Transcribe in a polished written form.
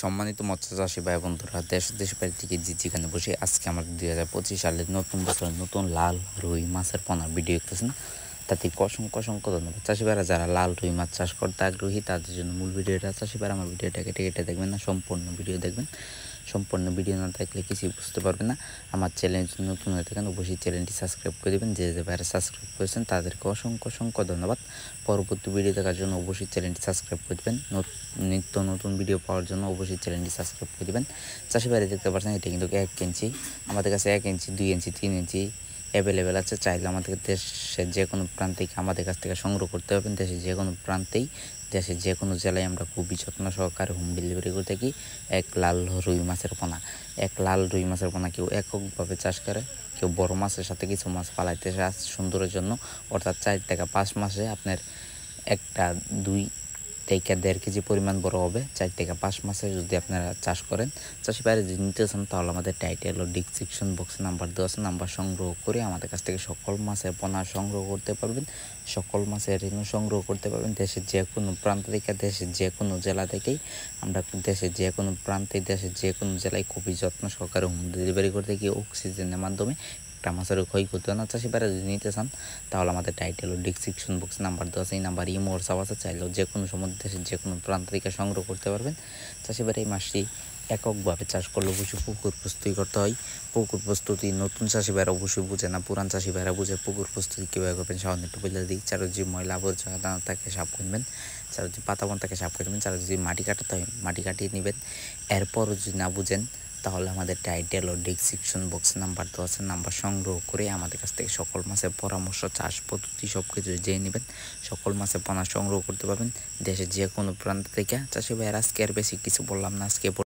সম্মানিত মৎস্য চাষী ভাই বন্ধুরা, দেশের বাড়ি থেকে যেখানে বসে আজকে আমাদের 2025 সালের নতুন বছরের নতুন লাল রুই মাছের পোনার ভিডিও দেখতেছেন, তাতে অসংখ্য ধন্যবাদ। চাষি ভাইরা যারা লাল রুই মাছ চাষ করতে আগ্রহী তাদের জন্য মূল ভিডিওটা। চাষি ভাইরা আমার ভিডিওটা কেটে দেখবেন না, সম্পূর্ণ ভিডিও দেখবেন। সম্পূর্ণ ভিডিও না দেখলে কিছুই বুঝতে পারবেন না। আমার চ্যানেল নতুন হয়ে থাকেন অবশ্যই চ্যানেলটি সাবস্ক্রাইব করে দেবেন। যে ভাইরা সাবস্ক্রাইব করেছেন তাদেরকে অসংখ্য ধন্যবাদ। পরবর্তী ভিডিও দেখার জন্য অবশ্যই চ্যানেলটি সাবস্ক্রাইব করে দেবেন। নিত্য নতুন ভিডিও পাওয়ার জন্য অবশ্যই চ্যানেলটি সাবস্ক্রাইব করে দেবেন। চাষি ভাইরা দেখতে পাচ্ছেন এটা কিন্তু 1 ইঞ্চি, আমাদের কাছে 1 ইঞ্চি, 2 ইঞ্চি, 3 ইঞ্চি অ্যাভেলেবেল আছে। চাইলে আমাদের দেশের যে কোনো প্রান্তে আমাদের কাছ থেকে সংগ্রহ করতে পারবেন। দেশের যে কোনো প্রান্তেই, দেশের যে কোনো জেলায় আমরা খুবই যত্ন সহকারে হোম ডেলিভারি করে থাকি। এক লাল রুই মাছের পোনা কেউ এককভাবে চাষ করে, কেউ বড় মাছের সাথে কিছু মাছ পালাইতে চাষ সুন্দরের জন্য, অর্থাৎ 4 থেকে 5 মাসে আপনার একটা 2 থেকে 1.5 কেজি পরিমাণ বড় হবে। 4 থেকে 5 মাসে যদি আপনারা চাষ করেন, চাষি বাইরে যদি নিতে চান তাহলে আমাদের টাইটেল ও ডিসক্রিপশন বক্সে নাম্বার দেওয়া আছে, নাম্বার সংগ্রহ করে আমাদের কাছ থেকে সকল মাছের পোনা সংগ্রহ করতে পারবেন, সকল মাছের ঋণ সংগ্রহ করতে পারবেন। দেশের যে কোনো প্রান্ত থেকে, দেশের যে কোনো জেলা থেকেই আমরা দেশের যে কোনো প্রান্তে, দেশের যে কোনো জেলায় খুবই যত্ন সহকারে হোম ডেলিভারি করতে গিয়ে অক্সিজেনের মাধ্যমে একটা মাছের ক্ষয় করতে হয় না। চাষি বাইরে যদি নিতে চান তাহলে আমাদের টাইটেল ও ডিসক্রিপশন বক্সে নাম্বার দেওয়া আছে, এই নাম্বার ইমো হোয়াটসঅ্যাপ আছে, চাইলেও যে কোনো সময় দেশের যে কোনো প্রান্ত থেকে সংগ্রহ করতে পারবেন। চাষি বাইরে এই মাছটি এককভাবে চাষ করলে অবশ্যই পুকুর প্রস্তুতি করতে হয়। পুকুর প্রস্তুতি নতুন চাষি ভাইরা অবশ্যই বুঝে না, পুরান চাষি ভাইরা বুঝে। পুকুর প্রস্তুতি কীভাবে করবেন সামান্য একটু বলে দিই। চারোদিকে ময়লা আবর্জনা তাকে সাফ করবেন, চারোদিকে পাতাবন তাকে সাফ করবেন, চারোদিকে মাটি কাটাতে হয় মাটি কাটিয়ে নেবেন। এরপরও যদি না বুঝেন তাহলে আমাদের টাইটেল ও ডিসক্রিপশন বক্সে নাম্বার দেওয়া আছে, নাম্বার সংগ্রহ করে আমাদের কাছ থেকে সকল মাছের পরামর্শ, চাষ পদ্ধতি সব কিছু জেনে নেবেন। সকল মাছের পোনা সংগ্রহ করতে পারবেন দেশের যে কোনো প্রান্ত থেকে। চাষি ভাইয়ের আজকে আর বেশি কিছু বললাম না, আজকে